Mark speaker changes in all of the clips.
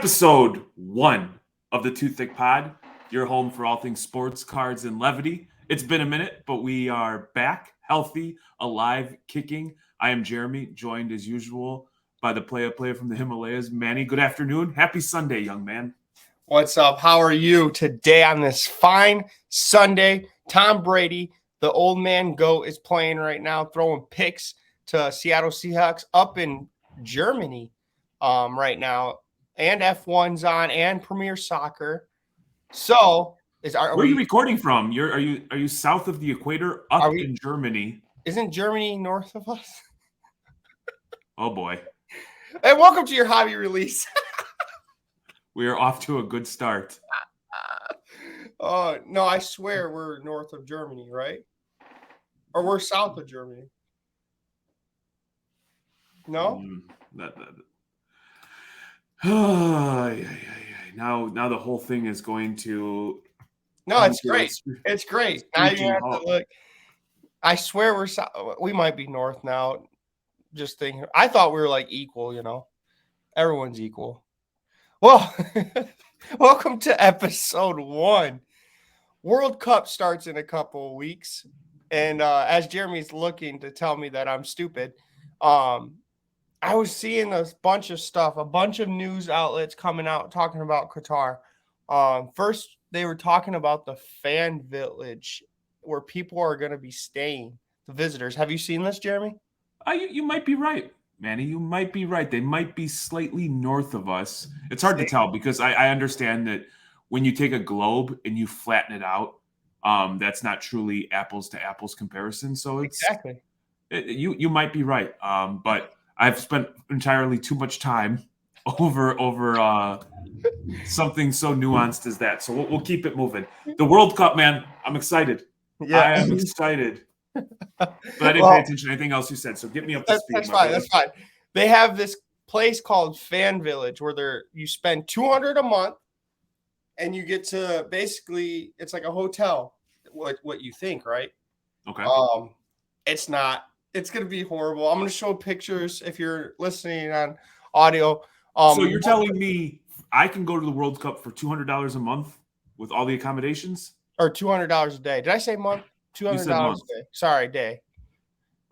Speaker 1: Episode 1 of the Thicc Pod, your home for all things sports, cards, and levity. It's been a minute, but we are back, healthy, alive, kicking. I am Jeremy, joined as usual by the player from the Himalayas, Manny. Good afternoon. Happy Sunday, young man.
Speaker 2: What's up? How are you today on this fine Sunday? Tom Brady, the old man GOAT, is playing right now, throwing picks to Seattle Seahawks up in Germany right now. And F1's on, and Premier Soccer. So,
Speaker 1: where are you recording from? Are you south of the equator, in Germany?
Speaker 2: Isn't Germany north of us?
Speaker 1: Oh boy!
Speaker 2: And welcome to your hobby release.
Speaker 1: We are off to a good start.
Speaker 2: No, I swear we're north of Germany, right? Or we're south of Germany. No?
Speaker 1: Now the whole thing is going to.
Speaker 2: No, it's great. It's great. Now you have to look. I swear we might be north now. Just thinking. I thought we were like equal, you know. Everyone's equal. Well, welcome to episode 1. World Cup starts in a couple of weeks. And as Jeremy's looking to tell me that I'm stupid, I was seeing a bunch of stuff, a bunch of news outlets coming out talking about Qatar. First, they were talking about the fan village where people are going to be staying, the visitors. Have you seen this, Jeremy?
Speaker 1: You might be right, Manny. You might be right. They might be slightly north of us. It's hard to tell because I understand that when you take a globe and you flatten it out, that's not truly apples to apples comparison. So it's
Speaker 2: exactly.
Speaker 1: You might be right. But I've spent entirely too much time over something so nuanced as that. So we'll keep it moving. The World Cup, man, I'm excited. Yeah, I am excited. But I didn't pay attention to anything else you said. So get me up to speed.
Speaker 2: That's fine. They have this place called Fan Village where you spend $200 a month, and you get to basically it's like a hotel. What you think, right?
Speaker 1: Okay.
Speaker 2: It's not. It's going to be horrible. I'm going to show pictures if you're listening on audio.
Speaker 1: So you're telling me I can go to the World Cup for $200 a month with all the accommodations?
Speaker 2: Or $200 a day. Did I say month? $200 a day. Sorry, day.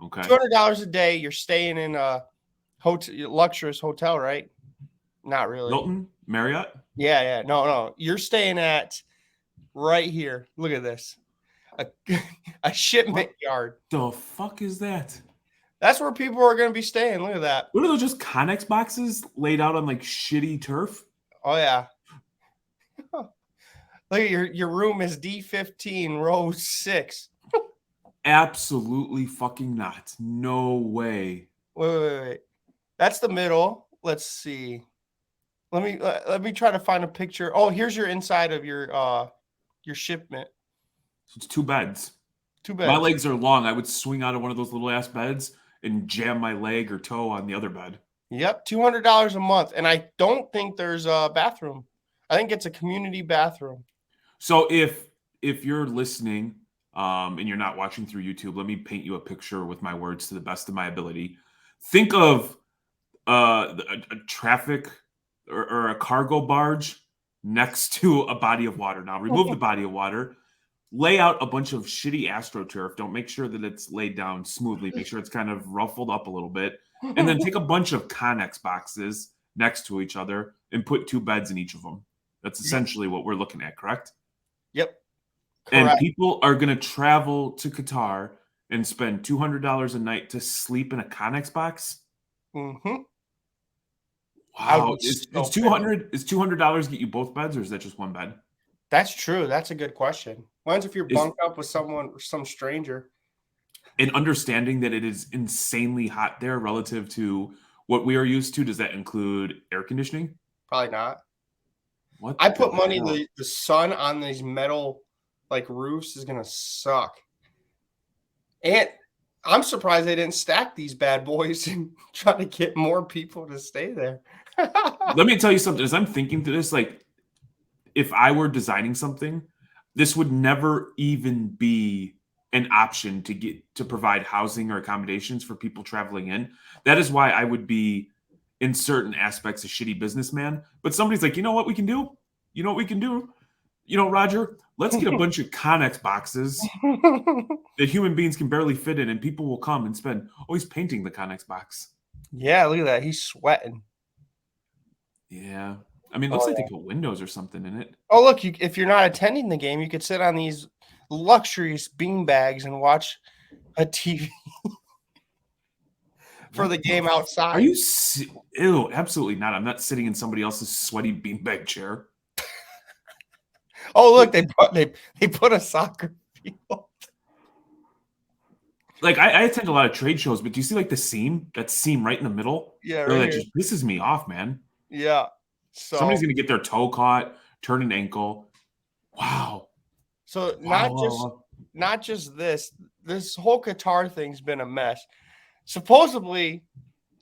Speaker 1: Okay.
Speaker 2: $200 a day. You're staying in a luxurious hotel, right? Not really.
Speaker 1: Hilton? Marriott?
Speaker 2: Yeah. No. You're staying at right here. Look at this. A shipment yard.
Speaker 1: The fuck is that?
Speaker 2: That's where people are going to be staying. Look at that.
Speaker 1: What are those, just Connex boxes laid out on like shitty turf?
Speaker 2: Oh yeah. Look at your room is D15 row 6.
Speaker 1: Absolutely fucking not. No way.
Speaker 2: Wait. That's the middle. Let's see. Let me try to find a picture. Oh, here's your inside of your shipment.
Speaker 1: So it's 2 beds.
Speaker 2: 2 beds.
Speaker 1: My legs are long. I would swing out of one of those little ass beds and jam my leg or toe on the other bed.
Speaker 2: Yep, $200 a month. And I don't think there's a bathroom. I think it's a community bathroom.
Speaker 1: So if you're listening and you're not watching through YouTube, let me paint you a picture with my words to the best of my ability. Think of a traffic or a cargo barge next to a body of water. Now remove the body of water. Lay out a bunch of shitty AstroTurf. Don't make sure that it's laid down smoothly. Make sure it's kind of ruffled up a little bit. And then take a bunch of Connex boxes next to each other and put 2 beds in each of them. That's essentially what we're looking at, correct?
Speaker 2: Yep.
Speaker 1: Correct. And people are going to travel to Qatar and spend $200 a night to sleep in a Connex box?
Speaker 2: Mm-hmm.
Speaker 1: Wow. Is $200 get you both beds, or is that just one bed?
Speaker 2: That's true. That's a good question. When's if you're bunked up with some stranger?
Speaker 1: And understanding that it is insanely hot there relative to what we are used to, does that include air conditioning?
Speaker 2: Probably not.
Speaker 1: What?
Speaker 2: I put money the sun on these metal like roofs is gonna suck. And I'm surprised they didn't stack these bad boys and try to get more people to stay there.
Speaker 1: Let me tell you something. As I'm thinking through this, like, if I were designing something, this would never even be an option to provide housing or accommodations for people traveling in. That is why I would be in certain aspects a shitty businessman, but somebody's like, you know what we can do? You know what we can do? You know, Roger, let's get a bunch of Connex boxes that human beings can barely fit in, and people will come and spend. Oh, he's painting the Connex box.
Speaker 2: Yeah, look at that. He's sweating.
Speaker 1: Yeah. I mean, it looks like they put windows or something in it.
Speaker 2: Oh, look, if you're not attending the game, you could sit on these luxurious bean bags and watch a TV for the game outside.
Speaker 1: Are you? Ew, absolutely not. I'm not sitting in somebody else's sweaty beanbag chair.
Speaker 2: Oh, look, they put a soccer field.
Speaker 1: Like, I attend a lot of trade shows, but do you see like the seam? That seam right in the middle?
Speaker 2: Yeah,
Speaker 1: right. That just pisses me off, man.
Speaker 2: Yeah. So
Speaker 1: somebody's gonna get their toe caught, turn an ankle. Wow.
Speaker 2: So not just this whole Qatar thing's been a mess. Supposedly,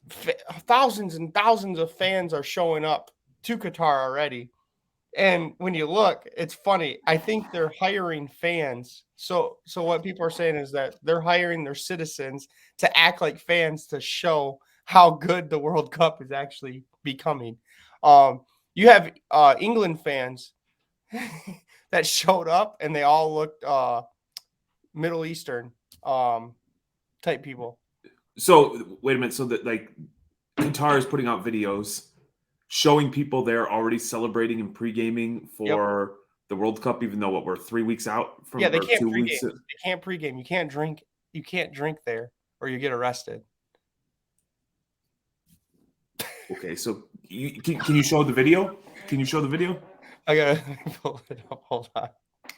Speaker 2: thousands and thousands of fans are showing up to Qatar already. And when you look, it's funny. I think they're hiring fans. So what people are saying is that they're hiring their citizens to act like fans to show how good the World Cup is actually becoming. You have England fans that showed up, and they all looked Middle Eastern type people.
Speaker 1: So wait a minute. So that like Qatar is putting out videos showing people there already celebrating and pre-gaming for the World Cup, even though we're 3 weeks out from.
Speaker 2: Yeah, they can't pregame. They can't pregame. You can't drink. You can't drink there, or you get arrested.
Speaker 1: Okay, so can you show the video? Can you show the video?
Speaker 2: I gotta pull it up. Hold on.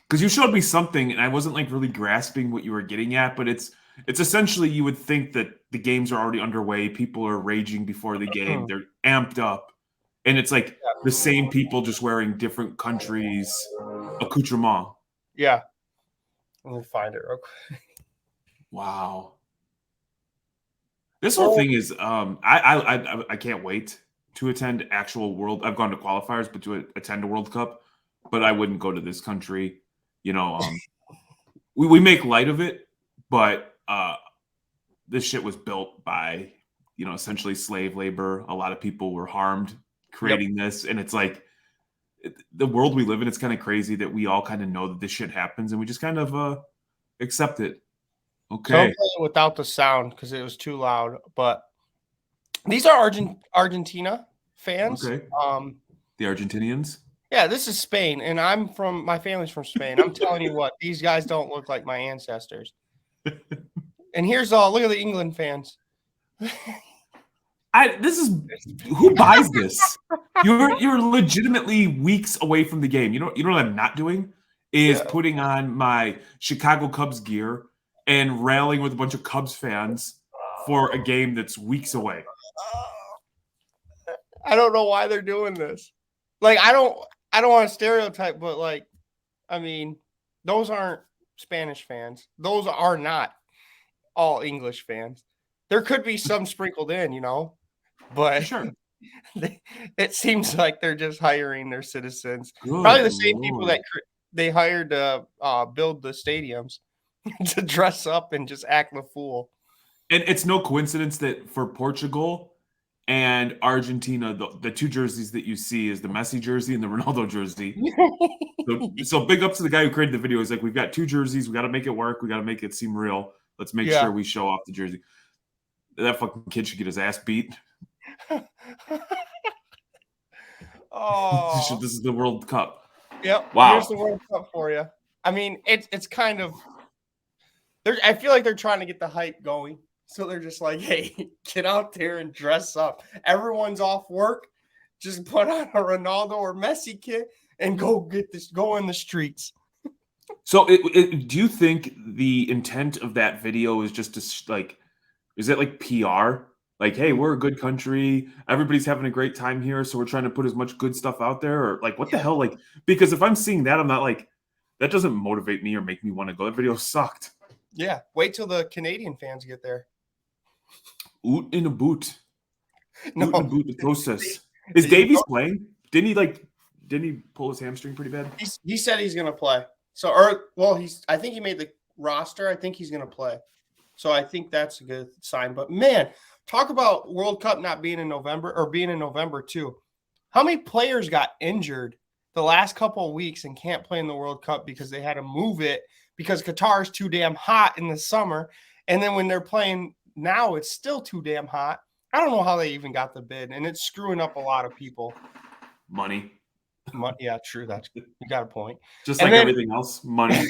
Speaker 1: Because you showed me something, and I wasn't like really grasping what you were getting at, but it's essentially you would think that the games are already underway. People are raging before the game. They're amped up. And it's like the same people just wearing different countries' accoutrement.
Speaker 2: Yeah. Let me find it real quick.
Speaker 1: Wow. This whole thing is I can't wait to attend actual World. I've gone to qualifiers, but to attend a World Cup, but I wouldn't go to this country. You know, we make light of it, but this shit was built by, you know, essentially slave labor. A lot of people were harmed creating this, and it's like the world we live in. It's kind of crazy that we all kind of know that this shit happens, and we just kind of accept it. Okay.
Speaker 2: Don't play it without the sound because it was too loud. But these are Argentina fans.
Speaker 1: Okay. The Argentinians.
Speaker 2: Yeah, this is Spain, and my family's from Spain. I'm telling you what, these guys don't look like my ancestors. And here's look at the England fans.
Speaker 1: Who buys this? You're legitimately weeks away from the game. You know what I'm not doing is putting on my Chicago Cubs gear and rallying with a bunch of Cubs fans for a game that's weeks away.
Speaker 2: I don't know why they're doing this. Like, I don't want to stereotype, but like, I mean, those aren't Spanish fans. Those are not all English fans. There could be some sprinkled in, you know, but
Speaker 1: sure.
Speaker 2: It seems like they're just hiring their citizens. Good Probably the same people that they hired to build the stadiums to dress up and just act the fool.
Speaker 1: And it's no coincidence that for Portugal and Argentina, the two jerseys that you see is the Messi jersey and the Ronaldo jersey. so big up to the guy who created the video. He's like, we've got two jerseys. We got to make it work. We got to make it seem real. Let's make sure we show off the jersey. That fucking kid should get his ass beat.
Speaker 2: Oh,
Speaker 1: this is the World Cup.
Speaker 2: Yep.
Speaker 1: Wow.
Speaker 2: Here's the World Cup for you. I mean, it's kind of. I feel like they're trying to get the hype going. So they're just like, hey, get out there and dress up. Everyone's off work. Just put on a Ronaldo or Messi kit and go in the streets.
Speaker 1: So do you think the intent of that video is just to like, is it like PR? Like, hey, we're a good country. Everybody's having a great time here. So we're trying to put as much good stuff out there, or like, what the hell? Like, because if I'm seeing that, I'm not like, that doesn't motivate me or make me want to go. That video sucked.
Speaker 2: Yeah. Wait till the Canadian fans get there.
Speaker 1: Oot in a boot.
Speaker 2: No.
Speaker 1: Oot in a boot, the process. Is Davies playing? Didn't he pull his hamstring pretty bad?
Speaker 2: He said he's going to play. So, I think he made the roster. I think he's going to play. So I think that's a good sign. But man, talk about World Cup not being in November or being in November too. How many players got injured the last couple of weeks and can't play in the World Cup because they had to move it because Qatar is too damn hot in the summer. And then when they're playing now, it's still too damn hot. I don't know how they even got the bid, and it's screwing up a lot of people.
Speaker 1: Money.
Speaker 2: Yeah, true. You got a point.
Speaker 1: Just like everything else, money.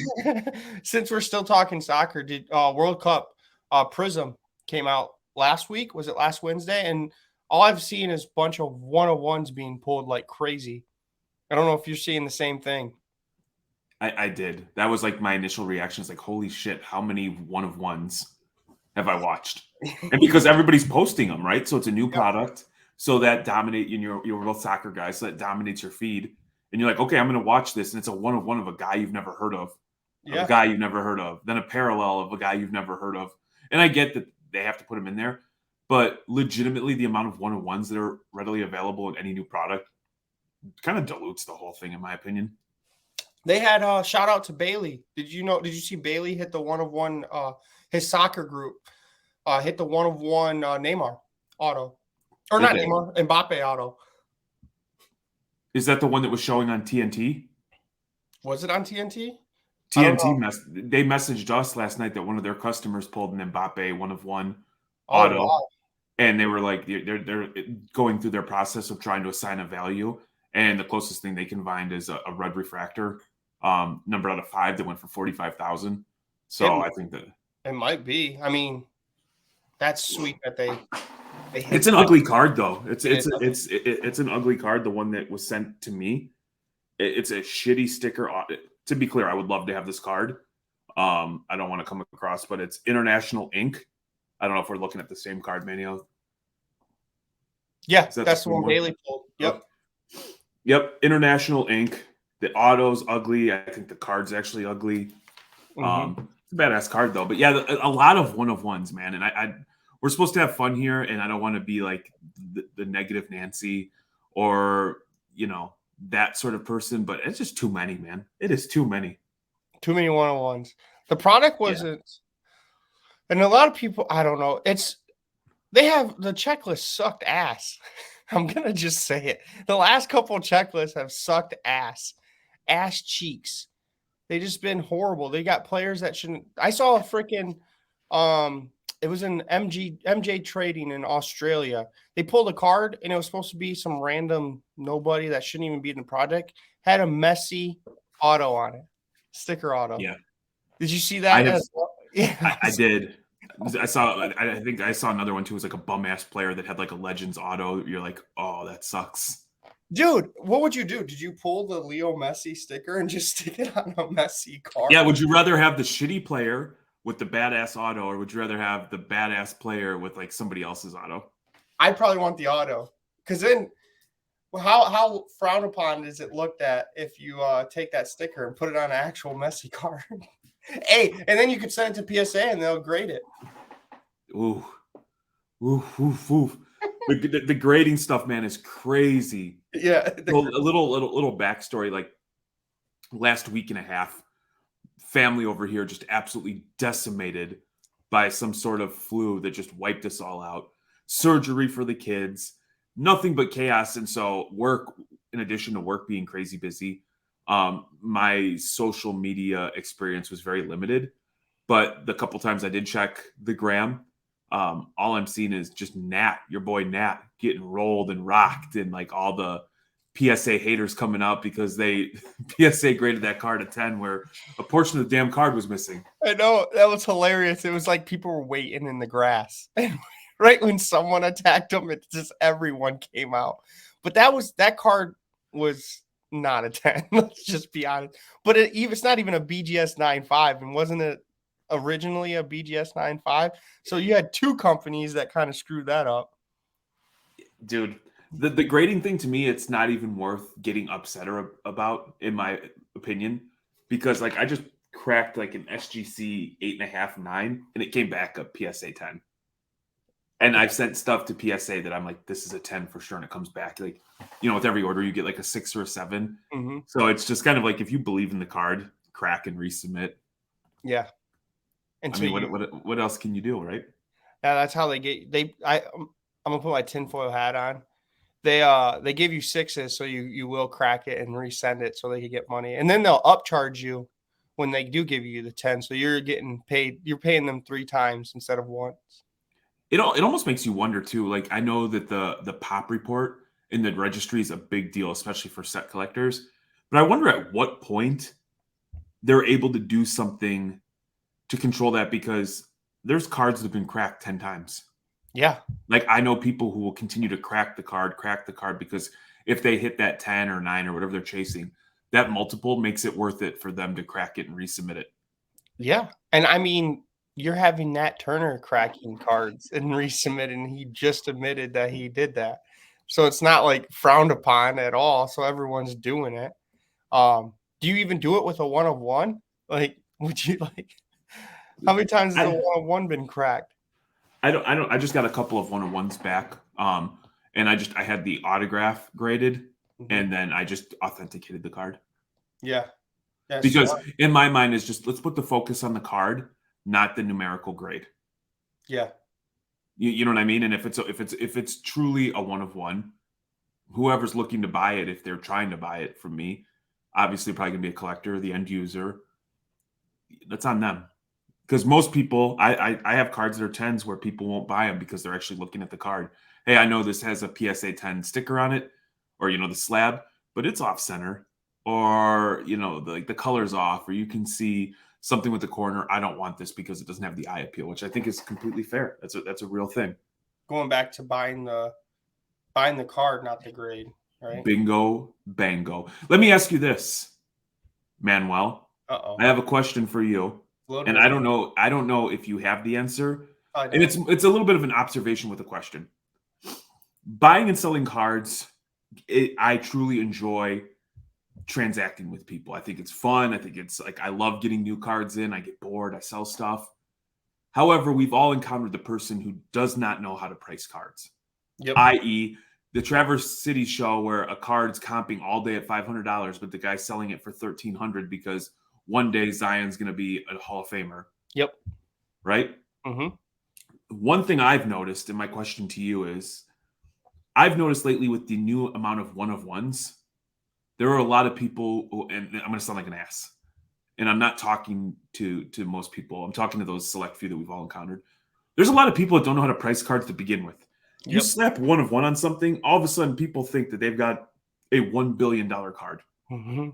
Speaker 2: Since we're still talking soccer, did World Cup Prizm came out last week? Was it last Wednesday? And all I've seen is a bunch of one-of-ones being pulled like crazy. I don't know if you're seeing the same thing.
Speaker 1: I did. That was like my initial reaction. It's like, holy shit, how many one-of-ones have I watched? And because everybody's posting them, right? So it's a new product. So that dominate in you're both soccer guys, so that dominates your feed. And you're like, okay, I'm gonna watch this, and it's a one-of-one of a guy you've never heard of. A guy you've never heard of, then a parallel of a guy you've never heard of. And I get that they have to put him in there, but legitimately the amount of one-of-ones that are readily available in any new product kind of dilutes the whole thing, in my opinion.
Speaker 2: They had a shout out to Bailey. Did you see Bailey hit the one-of-one, his soccer group hit the one-of-one Neymar auto. Or not Neymar, Mbappe auto.
Speaker 1: Is that the one that was showing on TNT?
Speaker 2: Was it on TNT?
Speaker 1: TNT they messaged us last night that one of their customers pulled an Mbappe one-of-one auto. Wow. And they were like, they're going through their process of trying to assign a value. And the closest thing they can find is a red refractor, number out of 5 that went for 45,000. So I think that
Speaker 2: it might be. I mean, that's sweet that they
Speaker 1: it's an ugly card though. It's an ugly card. The one that was sent to me, it's a shitty sticker. To be clear, I would love to have this card. I don't want to come across, but it's International Ink. I don't know if we're looking at the same card, Manio.
Speaker 2: Yeah, that's the one Bailey pulled. Yep.
Speaker 1: Yep, International Ink. The auto's ugly. I think the card's actually ugly. It's a badass card though. But yeah, a lot of one-of-ones, man. And we're supposed to have fun here, and I don't want to be like the negative Nancy or that sort of person. But it's just too many, man. It is too many.
Speaker 2: Too many one-of-ones. The product wasn't, and a lot of people, I don't know. They have the checklist sucked ass. I'm gonna just say it. The last couple of checklists have sucked ass cheeks. They just been horrible. They got players that shouldn't. I saw a freaking it was an MJ trading in Australia. They pulled a card and it was supposed to be some random nobody that shouldn't even be in the project. Had a Messi auto on it, sticker auto.
Speaker 1: Yeah.
Speaker 2: Did you see that?
Speaker 1: I did. I think I saw another one too. It was like a bum ass player that had like a Legends auto. You're like, oh, that sucks.
Speaker 2: Dude, what would you do? Did you pull the Leo Messi sticker and just stick it on a Messi card?
Speaker 1: Yeah, would you rather have the shitty player with the badass auto, or would you rather have the badass player with like somebody else's auto?
Speaker 2: I probably want the auto, because then how frowned upon is it looked at if you take that sticker and put it on an actual Messi card? Hey, and then you could send it to PSA and they'll grade it.
Speaker 1: Ooh. The grading stuff, man, is crazy.
Speaker 2: Yeah.
Speaker 1: A little backstory. Like last week and a half, family over here just absolutely decimated by some sort of flu that just wiped us all out. Surgery for the kids, nothing but chaos. And so work, in addition to work being crazy busy, my social media experience was very limited. But the couple times I did check the gram, all I'm seeing is just Nat, your boy Nat, getting rolled and rocked, and like all the PSA haters coming up because they PSA graded that card a 10 where a portion of the damn card was missing.
Speaker 2: I know, that was hilarious. It was like people were waiting in the grass. And right when someone attacked them, it's just everyone came out. But that card was not a 10. Let's just be honest. But it's not even a BGS 9.5, and wasn't it originally a BGS 9.5? So you had two companies that kind of screwed that up.
Speaker 1: Dude, the grading thing, to me, it's not even worth getting upset about, in my opinion, because like I just cracked like an SGC 8.5, 9, and it came back a PSA 10. And I've sent stuff to PSA that I'm like, this is a 10 for sure. And it comes back like, with every order, you get like a 6 or a 7.
Speaker 2: Mm-hmm.
Speaker 1: So it's just kind of like, if you believe in the card, crack and resubmit.
Speaker 2: Yeah. until
Speaker 1: what else can you do, right?
Speaker 2: Yeah, that's how they get I'm gonna put my tinfoil hat on. They give you 6s, so you will crack it and resend it so they can get money. And then they'll upcharge you when they do give you the 10. So you're getting paid, you're paying them 3 times instead of once.
Speaker 1: It almost makes you wonder too. Like I know that the pop report in the registry is a big deal, especially for set collectors. But I wonder at what point they're able to do something to control that, because there's cards that have been cracked 10 times.
Speaker 2: Yeah.
Speaker 1: Like I know people who will continue to crack the card, because if they hit that 10 or 9 or whatever they're chasing, that multiple makes it worth it for them to crack it and resubmit it.
Speaker 2: Yeah. And I mean, you're having Nat Turner cracking cards and resubmitting. He just admitted that he did that. So it's not like frowned upon at all. So everyone's doing it. Do you even do it with a 1 of 1? Like, would you like, how many times has a 1 of 1 been cracked?
Speaker 1: I just got a couple of 1 of 1s back. And I had the autograph graded, and then I just authenticated the card.
Speaker 2: Yeah.
Speaker 1: Because in my mind is just, let's put the focus on the card, not the numerical grade.
Speaker 2: Yeah.
Speaker 1: You know what I mean? And if it's truly a 1 of 1, whoever's looking to buy it, if they're trying to buy it from me, obviously probably gonna be a collector, the end user. That's on them. Because most people, I have cards that are 10s where people won't buy them because they're actually looking at the card. Hey, I know this has a PSA 10 sticker on it, or the slab, but it's off center, or the color's off, or you can see something with the corner. I don't want this because it doesn't have the eye appeal, which I think is completely fair. That's a real thing.
Speaker 2: Going back to buying the card, not the grade, right?
Speaker 1: Bingo, bango. Let me ask you this, Manuel. I have a question for you. And I don't know if you have the answer. And it's a little bit of an observation with a question. Buying and selling cards, I truly enjoy transacting with people. I think it's fun. I think it's like, I love getting new cards in. I get bored. I sell stuff. However, we've all encountered the person who does not know how to price cards.
Speaker 2: Yep.
Speaker 1: I.e., the Traverse City show where a card's comping all day at $500, but the guy's selling it for $1,300 because one day Zion's going to be a Hall of Famer.
Speaker 2: Yep.
Speaker 1: Right? Mm-hmm. One thing I've noticed, and my question to you is, I've noticed lately with the new amount of 1 of 1s, there are a lot of people, and I'm going to sound like an ass, and I'm not talking to most people. I'm talking to those select few that we've all encountered. There's a lot of people that don't know how to price cards to begin with. You slap 1 of 1 on something, all of a sudden people think that they've got a $1 billion card. And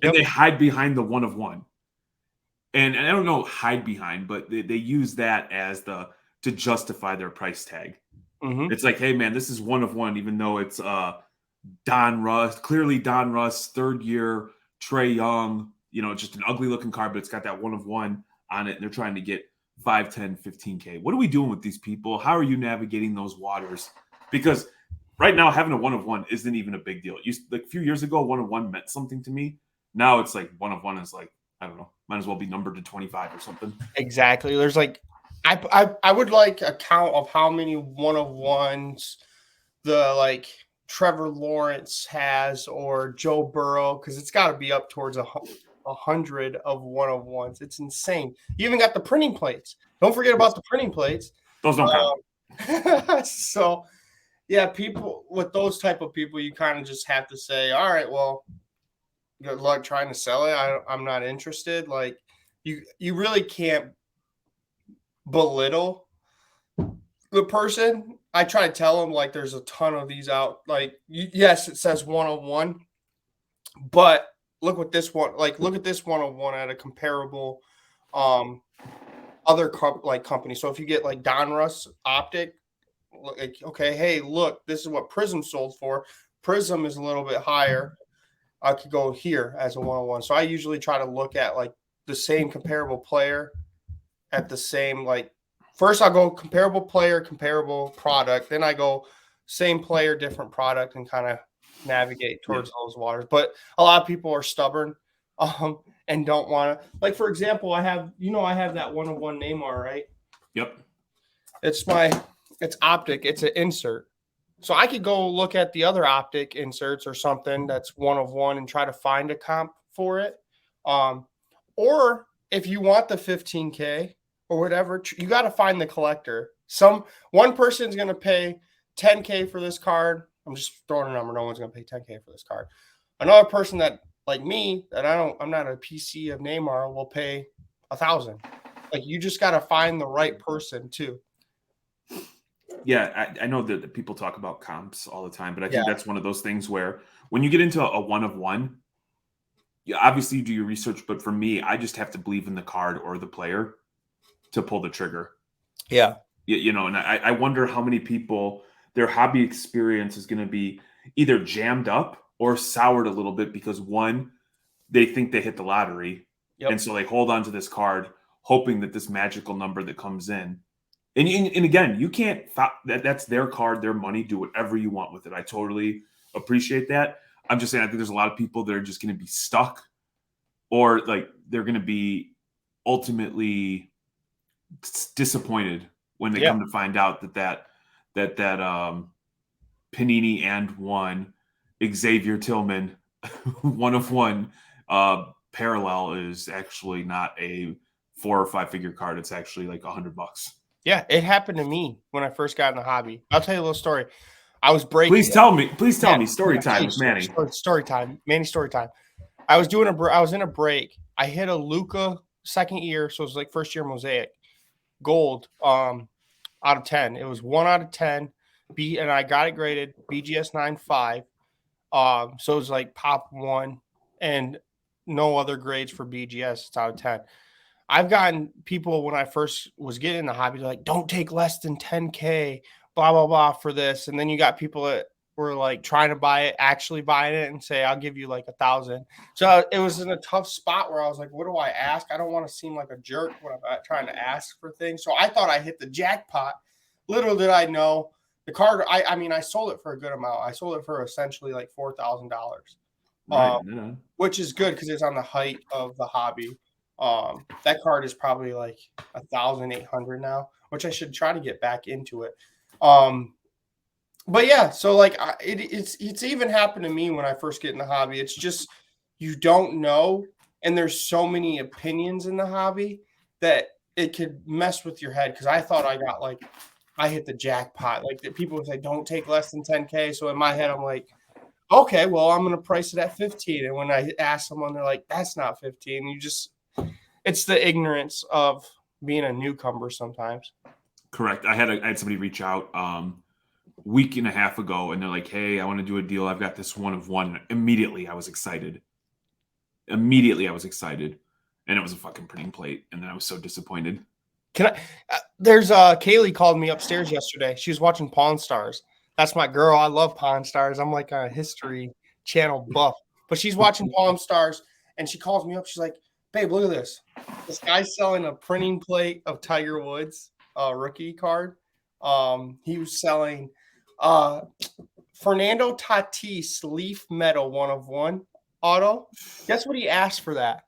Speaker 1: they hide behind the 1 of 1. And I don't know hide behind, but they use that as to justify their price tag. It's like, hey man, this is 1 of 1, even though it's Don Russ, clearly Don Russ, 3rd year, Trae Young, just an ugly looking card, but it's got that 1 of 1 on it, and they're trying to get 5, 10, 15K. What are we doing with these people? How are you navigating those waters? Because right now, having a 1 of 1 isn't even a big deal. Like a few years ago, 1 of 1 meant something to me. Now it's like 1 of 1 is like, I don't know, might as well be numbered to 25 or something.
Speaker 2: Exactly. There's like, I would like a count of how many 1 of 1s the like Trevor Lawrence has or Joe Burrow, because it's got to be up towards 100 of 1 of 1s. It's insane. You even got the printing plates. Don't forget about the printing plates.
Speaker 1: Those don't count.
Speaker 2: So, yeah, people with those type of people, you kind of just have to say, all right, well, good luck trying to sell it. I'm not interested. Like, you really can't belittle the person. I try to tell them, like, there's a ton of these out. Like, yes, it says 1 of 1, but look at this one. Like, look at this 1 of 1 at a comparable other company. So if you get like Don Russ Optic, like, okay, hey, look, this is what Prizm sold for. Prizm is a little bit higher. I could go here as a 1 of 1. So I usually try to look at like the same comparable player at the same, like, first I'll go comparable player, comparable product. Then I go same player, different product, and kind of navigate towards those waters. But a lot of people are stubborn and don't want to. Like, for example, I have that 1 of 1 Neymar, right?
Speaker 1: Yep.
Speaker 2: It's Optic. It's an insert. So I could go look at the other Optic inserts or something that's 1 of 1 and try to find a comp for it. Or if you want the 15K or whatever, you got to find the collector. One person's going to pay 10K for this card. I'm just throwing a number. No one's going to pay 10K for this card. Another person that, like me, that I'm not a PC of Neymar, will pay 1,000. Like, you just got to find the right person too.
Speaker 1: Yeah, I know that people talk about comps all the time, but I think that's one of those things where when you get into a one of one, obviously you do your research, but for me, I just have to believe in the card or the player to pull the trigger.
Speaker 2: Yeah.
Speaker 1: You know, and I wonder how many people, their hobby experience is going to be either jammed up or soured a little bit because, one, they think they hit the lottery. Yep. And so they hold on to this card hoping that this magical number that comes in. And again, you can't – that's their card, their money. Do whatever you want with it. I totally appreciate that. I'm just saying I think there's a lot of people that are just going to be stuck, or like they're going to be ultimately disappointed when they come to find out that Panini and one Xavier Tillman 1 of 1 parallel is actually not a 4 or 5 figure card. It's actually like $100.
Speaker 2: Yeah, it happened to me when I first got in the hobby. I'll tell you a little story. I was breaking.
Speaker 1: Please tell me. Story time with Manny.
Speaker 2: Story time. Manny story time. I was in a break. I hit a Luka second year, so it was like first year Mosaic gold out of 10. It was 1 out of 10. And I got it graded BGS 9.5. So it was like pop 1 and no other grades for BGS. It's out of 10. I've gotten people when I first was getting in the hobby, like, don't take less than 10K, blah, blah, blah for this. And then you got people that were like trying to buy it, actually buying it and say, I'll give you like 1,000. So it was in a tough spot where I was like, what do I ask? I don't want to seem like a jerk when I'm trying to ask for things. So I thought I hit the jackpot. Little did I know the card. I mean, I sold it for a good amount. I sold it for essentially like $4,000, which is good because it's on the height of the hobby. That card is probably like 1,800 now, which I should try to get back into it. But yeah, so like it's even happened to me when I first get in the hobby. It's just you don't know, and there's so many opinions in the hobby that it could mess with your head. Because I thought I hit the jackpot. Like people would say, don't take less than 10K. So in my head, I'm like, okay, well, I'm going to price it at 15. And when I ask someone, they're like, that's not 15. It's the ignorance of being a newcomer sometimes.
Speaker 1: Correct. I had somebody reach out week and a half ago, and they're like, hey, I want to do a deal. I've got this 1 of 1. Immediately, I was excited. And it was a fucking printing plate. And then I was so disappointed.
Speaker 2: There's Kaylee called me upstairs yesterday. She was watching Pawn Stars. That's my girl. I love Pawn Stars. I'm like a History Channel buff. But she's watching Pawn Stars, and she calls me up. She's like, babe, look at this. This guy's selling a printing plate of Tiger Woods rookie card. He was selling Fernando Tatis Leaf Metal 1 of 1 auto. Guess what he asked for that?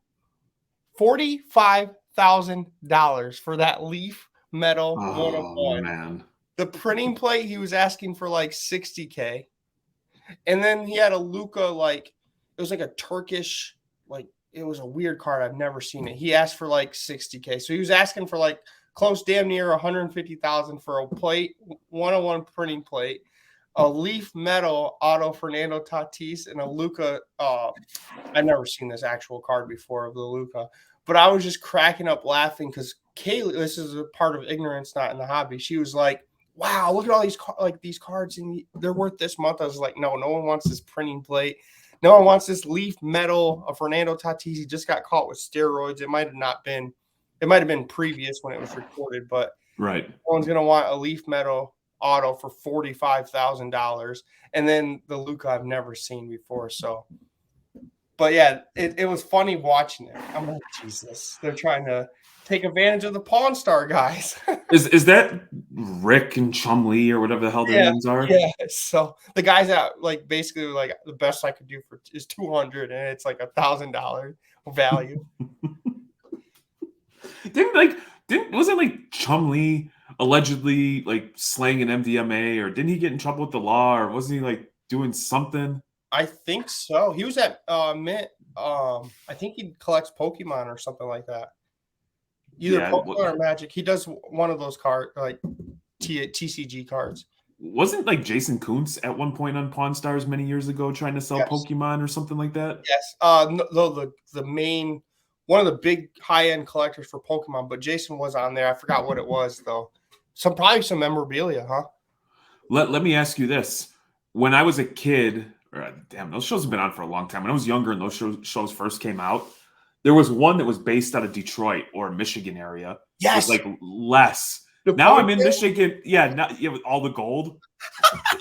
Speaker 2: $45,000 for that Leaf Metal 1 of 1. Man. The printing plate, he was asking for like 60K. And then he had a Luka, like, it was like a Turkish, like, it was a weird card. I've never seen it. He asked for like 60K. So he was asking for like close damn near 150,000 for a plate, 101 printing plate, a Leaf Metal auto Fernando Tatis, and a Luka. I've never seen this actual card before of the Luka, but I was just cracking up laughing because Kaylee, this is a part of ignorance, not in the hobby. She was like, wow, look at all these cards and they're worth this month. I was like, no one wants this printing plate. No one wants this Leaf Metal of Fernando Tatis. He just got caught with steroids. It might have been previous when it was recorded, but
Speaker 1: right.
Speaker 2: No one's going to want a Leaf Metal auto for $45,000. And then the Luka I've never seen before. So, but yeah, it was funny watching it. I'm like, Jesus, they're trying to take advantage of the Pawn Star guys.
Speaker 1: Is that Rick and Chumlee or whatever the hell their names are?
Speaker 2: Yeah. So the guys that like basically like the best I could do for is 200, and it's like $1,000 value.
Speaker 1: Wasn't like Chumlee allegedly like slaying an MDMA, or didn't he get in trouble with the law, or wasn't he like doing something?
Speaker 2: I think so. He was at Mint. I think he collects Pokemon or something like that. Either Pokemon or Magic. He does one of those cards, like TCG cards.
Speaker 1: Wasn't like Jason Kuntz at one point on Pawn Stars many years ago trying to sell Pokemon or something like that?
Speaker 2: Yes. The main one of the big high end collectors for Pokemon, but Jason was on there. I forgot what it was though. Probably some memorabilia, huh?
Speaker 1: Let me ask you this: when I was a kid, damn, those shows have been on for a long time. When I was younger and those shows first came out, there was one that was based out of Detroit or Michigan area.
Speaker 2: Yes,
Speaker 1: with like less. Now I'm in Michigan. Yeah, with all the gold.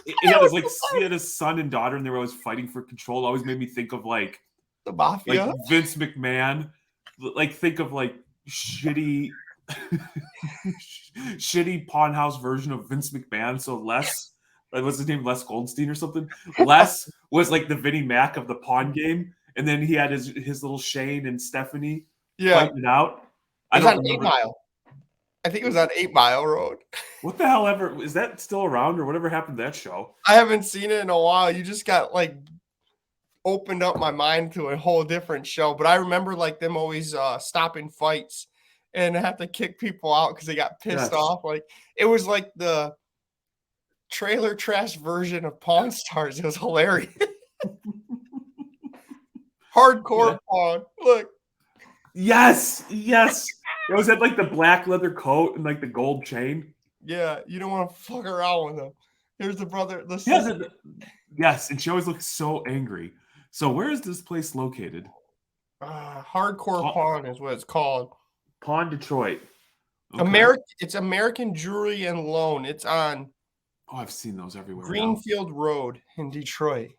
Speaker 1: He had his son and daughter, and they were always fighting for control. It always made me think of like
Speaker 2: the Mafia,
Speaker 1: like Vince McMahon. Like think of like shitty pawn house version of Vince McMahon. So Les, what's his name? Les Goldstein or something. Les was like the Vinnie Mac of the pawn game, and then he had his little Shane and Stephanie fighting it out.
Speaker 2: I don't remember. 8 Mile. I think it was on 8 Mile Road.
Speaker 1: What the hell ever is that still around or whatever happened to that show?
Speaker 2: I haven't seen it in a while. You just got like opened up my mind to a whole different show. But I remember like them always stopping fights and have to kick people out because they got pissed off. Like it was like the trailer trash version of Pawn Stars. It was hilarious. Hardcore pawn. Look.
Speaker 1: Yes. It was like the black leather coat and like the gold chain.
Speaker 2: Yeah, you don't want to fuck around with him. Here's the brother.
Speaker 1: Yes, and she always looks so angry. So where is this place located?
Speaker 2: Hardcore Pawn is what it's called.
Speaker 1: Pawn Detroit. Okay.
Speaker 2: It's American Jewelry and Loan. It's on.
Speaker 1: Oh, I've seen those everywhere.
Speaker 2: Greenfield Road in Detroit.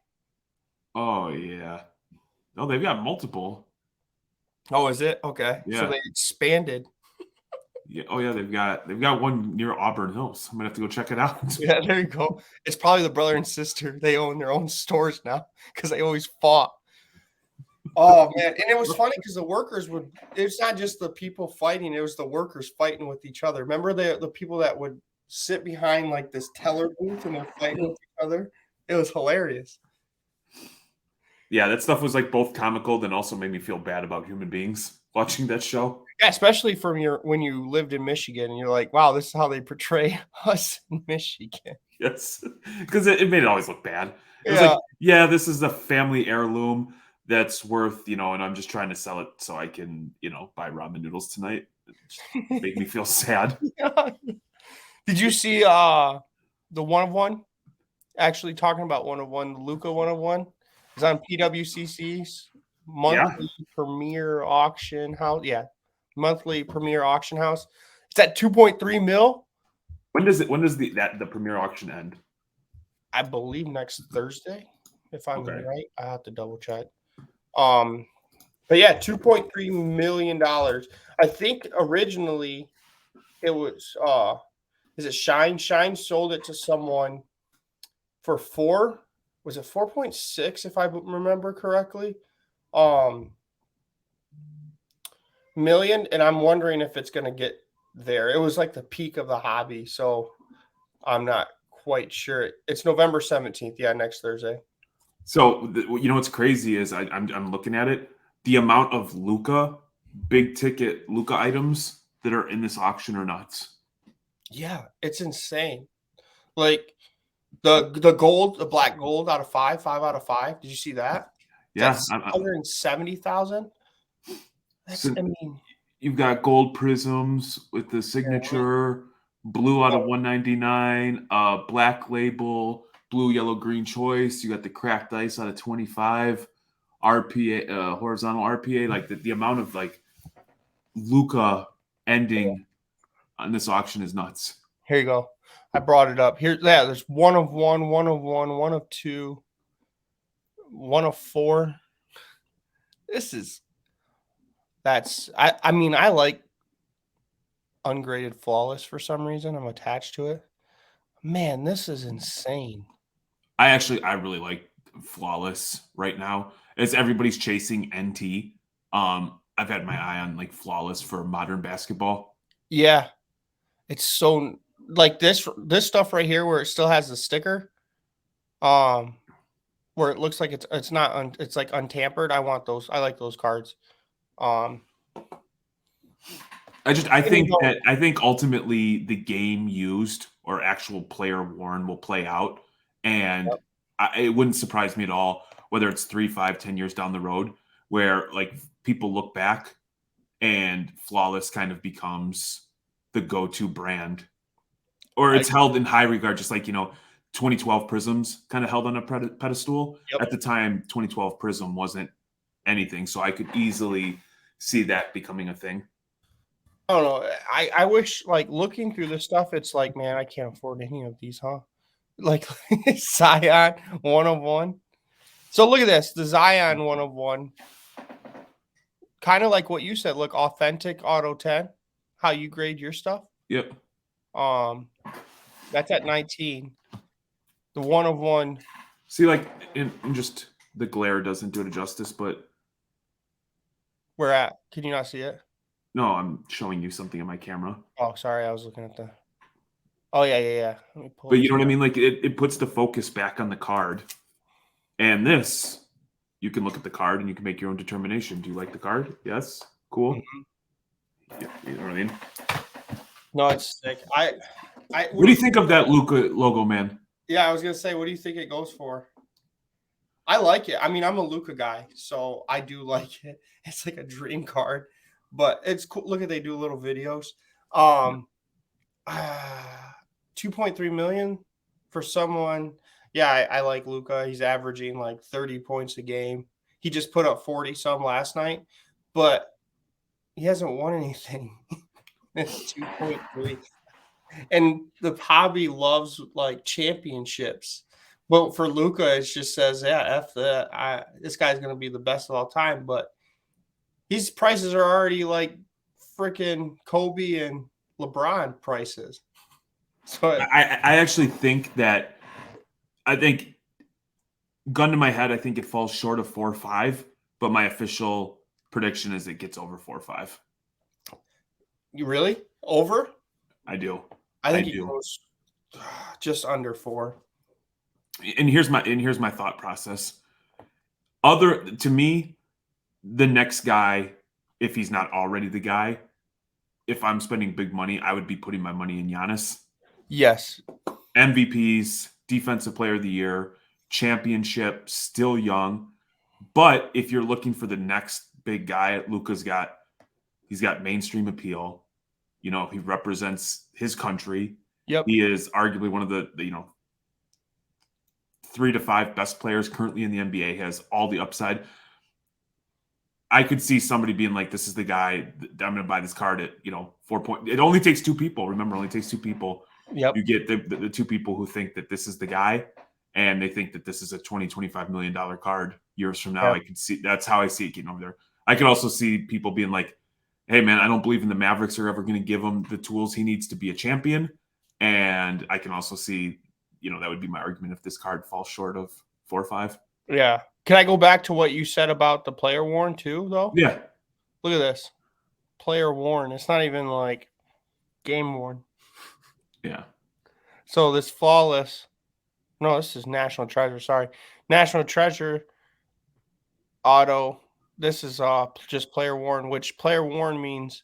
Speaker 1: Oh yeah. Oh, they've got multiple.
Speaker 2: Oh, is it? Okay.
Speaker 1: Yeah.
Speaker 2: So they expanded.
Speaker 1: Yeah. Oh yeah, they've got one near Auburn Hills. I'm gonna have to go check it out.
Speaker 2: Yeah, there you go. It's probably the brother and sister. They own their own stores now because they always fought. Oh man, and it was funny because the workers would. It's not just the people fighting; it was the workers fighting with each other. Remember the people that would sit behind like this teller booth and they're fighting with each other. It was hilarious.
Speaker 1: Yeah, that stuff was like both comical, then also made me feel bad about human beings watching that show.
Speaker 2: Yeah, especially from when you lived in Michigan and you're like, wow, this is how they portray us in Michigan.
Speaker 1: Yes, because it made it always look bad. It was like, yeah, this is a family heirloom that's worth, and I'm just trying to sell it so I can, buy ramen noodles tonight. It just made me feel sad.
Speaker 2: Yeah. Did you see the 1-of-1? Actually talking about 1-of-1, the Luca 1-of-1. It's on PWCC's monthly premier auction house. Yeah, monthly premier auction house. It's at 2.3 mil.
Speaker 1: When does the premier auction end?
Speaker 2: I believe next Thursday, if I'm right. I have to double check. But yeah, $2.3 million. I think originally it was is it Shine? Shine sold it to someone for 4. Was it 4.6 if I remember correctly? Million, and I'm wondering if it's going to get there. It was like the peak of the hobby, so I'm not quite sure. It's November 17th, next Thursday.
Speaker 1: So what's crazy is I'm looking at it. The amount of Luca big ticket Luca items that are in this auction are nuts.
Speaker 2: Yeah, it's insane. Like the gold, the black gold out of 5 out of 5. Did you see that?
Speaker 1: Yeah,
Speaker 2: 170,000.
Speaker 1: You've got gold prisms with the signature, blue out of 199, black label, blue, yellow, green choice. You got the cracked ice out of 25, RPA, horizontal RPA. Like the amount of like Luca ending on this auction is nuts.
Speaker 2: Here you go. I brought it up here. Yeah, there's 1-of-1, 1-of-1, 1-of-2, 1-of-4. I like ungraded flawless for some reason. I'm attached to it. Man, this is insane.
Speaker 1: I really like flawless right now. As everybody's chasing NT, I've had my eye on like flawless for modern basketball.
Speaker 2: Yeah, it's so like this stuff right here where it still has the sticker, where it looks like it's not it's like untampered. I want those. I like those cards.
Speaker 1: I think ultimately the game used or actual player worn will play out, and it wouldn't surprise me at all whether it's 3, 5, 10 years down the road where like people look back and Flawless kind of becomes the go-to brand, or it's held in high regard, just like 2012 Prizms kind of held on a pedestal. At the time. 2012 Prizm wasn't anything, so I could easily see that becoming a thing.
Speaker 2: I don't know. I wish, like, looking through this stuff, it's like, man, I can't afford any of these, huh? Like Zion 1 of 1. So look at this, the Zion 1 of 1. Kind of like what you said. Look, authentic auto 10. How you grade your stuff?
Speaker 1: Yep.
Speaker 2: That's at 19. The 1 of 1.
Speaker 1: See, like, in just the glare doesn't do it justice, but
Speaker 2: where at? Can you not see it?
Speaker 1: No, I'm showing you something in my camera.
Speaker 2: Oh, sorry. I was looking at the. Oh, yeah. Let me pull
Speaker 1: but you know what I mean? Like, it puts the focus back on the card. And this, you can look at the card and you can make your own determination. Do you like the card? Yes. Cool.
Speaker 2: Mm-hmm.
Speaker 1: You know what I mean?
Speaker 2: No, it's sick.
Speaker 1: What do you think of that Luka logo, man?
Speaker 2: Yeah, I was going to say, what do you think it goes for? I like it. I mean, I'm a Luka guy, so I do like it. It's like a dream card. But it's cool. Look at they do little videos. 2.3 million for someone. Yeah, I like Luka. He's averaging like 30 points a game. He just put up 40 some last night, but he hasn't won anything. It's 2.3. And the hobby loves like championships. But for Luka, it just says, yeah, F that. This guy's gonna be the best of all time, but these prices are already like freaking Kobe and LeBron prices. So
Speaker 1: I actually think that gun to my head, I think it falls short of 4 or 5, but my official prediction is it gets over 4 or 5.
Speaker 2: You really? Over?
Speaker 1: I do.
Speaker 2: I think it goes just under 4.
Speaker 1: And here's my thought process. To me, the next guy, if he's not already the guy, if I'm spending big money, I would be putting my money in Giannis.
Speaker 2: Yes.
Speaker 1: MVPs, Defensive Player of the Year, championship, still young. But if you're looking for the next big guy, he's got mainstream appeal. He represents his country.
Speaker 2: Yep.
Speaker 1: He is arguably one of the 3 to 5 best players currently in the NBA. He has all the upside. I could see somebody being like, this is the guy. I'm going to buy this card at, 4 points. It only takes 2 people. Remember, it only takes 2 people.
Speaker 2: Yep.
Speaker 1: You get the 2 people who think that this is the guy, and they think that this is a $20-25 million card years from now. Yep. I could see that's how I see it getting over there. I could also see people being like, hey, man, I don't believe in the Mavericks are ever going to give him the tools he needs to be a champion. And I can also see, that would be my argument if this card falls short of 4 or 5.
Speaker 2: Yeah. Can I go back to what you said about the player worn too, though?
Speaker 1: Yeah.
Speaker 2: Look at this. Player worn. It's not even like game worn.
Speaker 1: Yeah.
Speaker 2: So this flawless. No, this is National Treasure. Sorry. National Treasure auto. This is just player worn, which player worn means,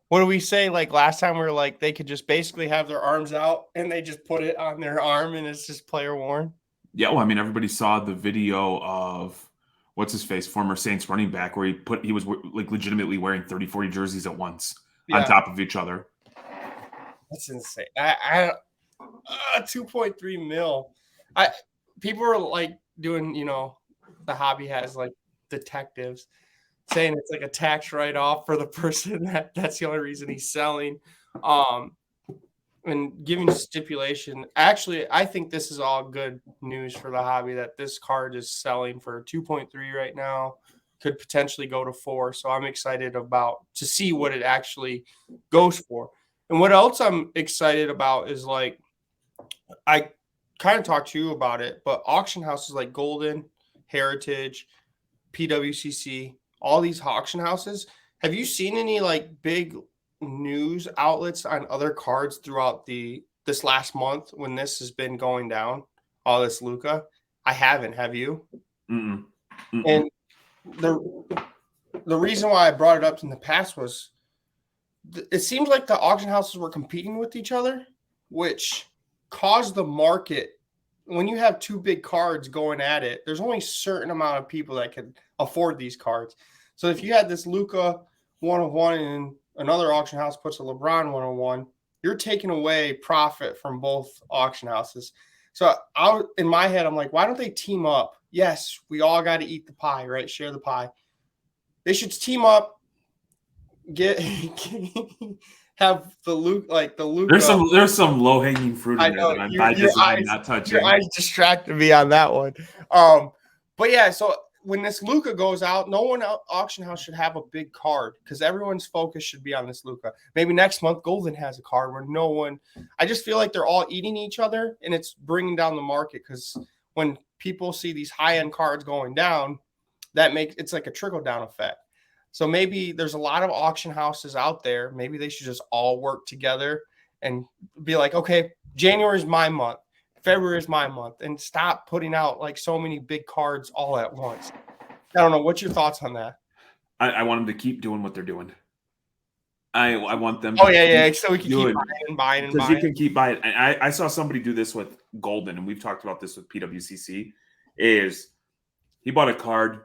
Speaker 2: what do we say? Like last time we were like, they could just basically have their arms out and they just put it on their arm and it's just player worn.
Speaker 1: Yeah, well, I mean, everybody saw the video of what's his face, former Saints running back, where he was like legitimately wearing 30, 40 jerseys at once on top of each other.
Speaker 2: That's insane. 2.3 mil. People are like doing, the hobby has like detectives saying it's like a tax write-off for the person that's the only reason he's selling. And giving stipulation. Actually, I think this is all good news for the hobby that this card is selling for 2.3 right now. Could potentially go to 4. So I'm excited to see what it actually goes for. And what else I'm excited about is like, I kind of talked to you about it, but auction houses like Golden, Heritage, PWCC, all these auction houses. Have you seen any like big news outlets on other cards throughout this last month when this has been going down, all this Luka? I haven't. Have you?
Speaker 1: Mm-mm.
Speaker 2: And the reason why I brought it up in the past was it seems like the auction houses were competing with each other, which caused the market. When you have two big cards going at it, there's only a certain amount of people that can afford these cards. So if you had this Luka 101 and another auction house puts a LeBron 101, you're taking away profit from both auction houses. So in my head, I'm like, why don't they team up? Yes, we all got to eat the pie, right? Share the pie. They should team up, have the Luka.
Speaker 1: There's some low hanging fruit in there that I'm by design not touching.
Speaker 2: Your eyes distracted me on that one. But yeah, so when this Luka goes out, no one auction house should have a big card because everyone's focus should be on this Luka. Maybe next month Golden has a card where no one. I just feel like they're all eating each other, and it's bringing down the market because when people see these high end cards going down, it's like a trickle down effect. So maybe there's a lot of auction houses out there. Maybe they should just all work together and be like, okay, January is my month, February is my month, and stop putting out like so many big cards all at once. I don't know. What's your thoughts on that?
Speaker 1: I want them to keep doing what they're doing. I want them.
Speaker 2: Oh, yeah. So we can keep buying.
Speaker 1: Because you can keep buying. I saw somebody do this with Golden, and we've talked about this with PWCC, is he bought a card,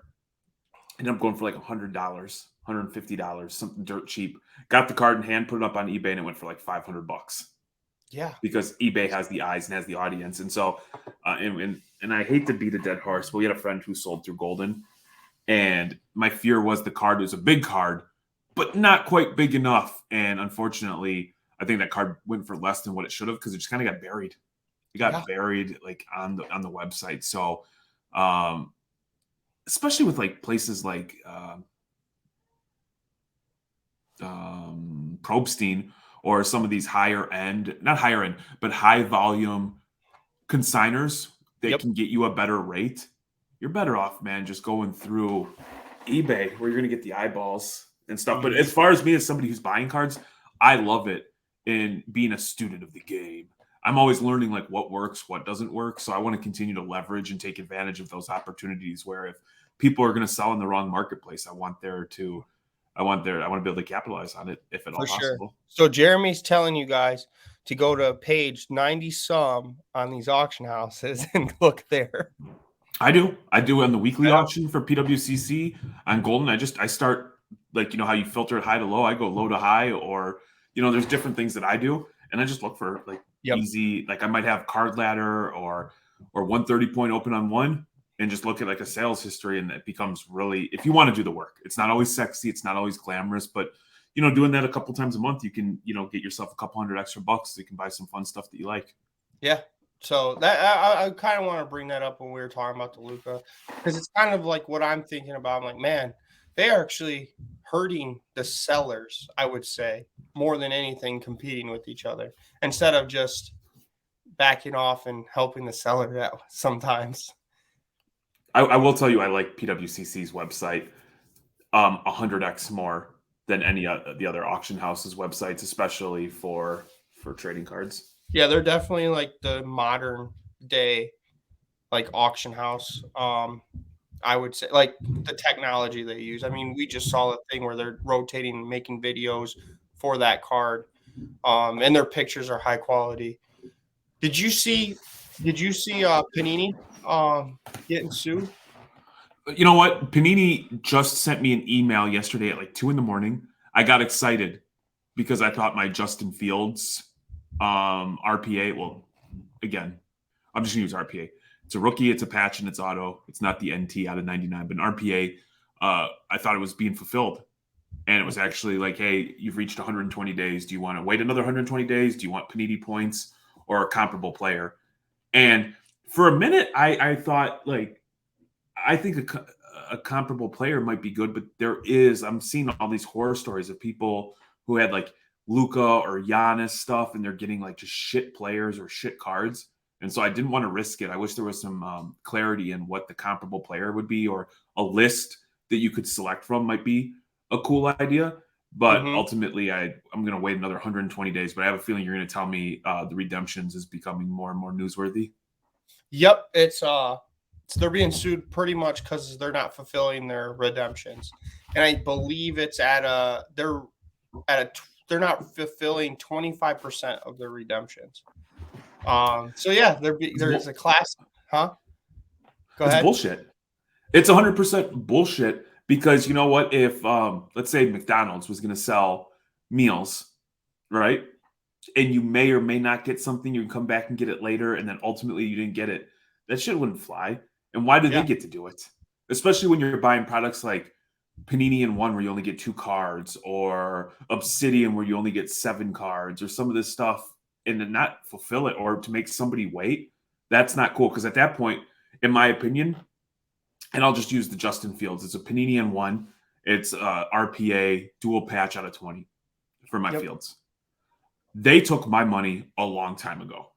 Speaker 1: ended up going for like $100, $150, something dirt cheap. Got the card in hand, put it up on eBay, and it went for like $500.
Speaker 2: Yeah,
Speaker 1: because eBay has the eyes and has the audience, and so and I hate to beat a dead horse, but we had a friend who sold through Golden, and my fear was the card was a big card, but not quite big enough, and unfortunately, I think that card went for less than what it should have because it just kind of got buried. It got buried like on the website. So, especially with like places like Probstein or some of these not higher end, but high volume consigners that can get you a better rate. You're better off, man, just going through eBay where you're going to get the eyeballs and stuff. But as far as me as somebody who's buying cards, I love it in being a student of the game. I'm always learning like what works, what doesn't work. So I want to continue to leverage and take advantage of those opportunities where if people are going to sell in the wrong marketplace, I want to be able to capitalize on it if at all possible.
Speaker 2: So Jeremy's telling you guys to go to page 90 some on these auction houses and look there.
Speaker 1: I do on the weekly auction for PWCC on Golden. I start like, how you filter it high to low. I go low to high, or, there's different things that I do. And I just look for like easy, like I might have card ladder or 130 point open on one and just look at like a sales history. And it becomes really, if you want to do the work, it's not always sexy. It's not always glamorous, but doing that a couple times a month, you can, get yourself a couple $100 extra bucks. So you can buy some fun stuff that you like.
Speaker 2: Yeah. So that I kind of want to bring that up when we were talking about the Luka, because it's kind of like what I'm thinking about. I'm like, man, they are actually hurting the sellers, I would say, more than anything, competing with each other instead of just backing off and helping the seller out sometimes.
Speaker 1: I will tell you, I like PWCC's website 100x more than any of the other auction houses' websites, especially for trading cards.
Speaker 2: Yeah, they're definitely like the modern day, like auction house. I would say like the technology they use. I mean, we just saw a thing where they're rotating and making videos for that card. And their pictures are high quality. Did you see Panini getting sued?
Speaker 1: You know what? Panini just sent me an email yesterday at like 2 a.m. I got excited because I thought my Justin Fields RPA. Well, again, I'm just gonna use RPA. It's a rookie, it's a patch, and it's auto. It's not the NT out of 99, but an RPA. I thought it was being fulfilled, and it was actually like, hey, you've reached 120 days. Do you want to wait another 120 days? Do you want Panini points or a comparable player? And for a minute, I thought like, I think a comparable player might be good, but I'm seeing all these horror stories of people who had like Luka or Giannis stuff, and they're getting like just shit players or shit cards. And so I didn't want to risk it. I wish there was some clarity in what the comparable player would be, or a list that you could select from might be a cool idea. But ultimately, I'm going to wait another 120 days. But I have a feeling you're going to tell me the redemptions is becoming more and more newsworthy.
Speaker 2: Yep, they're being sued pretty much because they're not fulfilling their redemptions, and I believe it's they're at a not fulfilling 25% of their redemptions. So yeah, there's a class, huh? Go ahead.
Speaker 1: It's bullshit. It's 100% bullshit because you know what? If let's say McDonald's was going to sell meals, right? And you may or may not get something, you can come back and get it later, and then ultimately you didn't get it. That shit wouldn't fly. And why do they get to do it? Especially when you're buying products like Panini in one where you only get 2 cards, or Obsidian where you only get 7 cards, or some of this stuff, and to not fulfill it or to make somebody wait. That's not cool, because at that point, in my opinion, and I'll just use the Justin Fields. It's a Panini in one. It's RPA dual patch out of 20 for my Fields. They took my money a long time ago.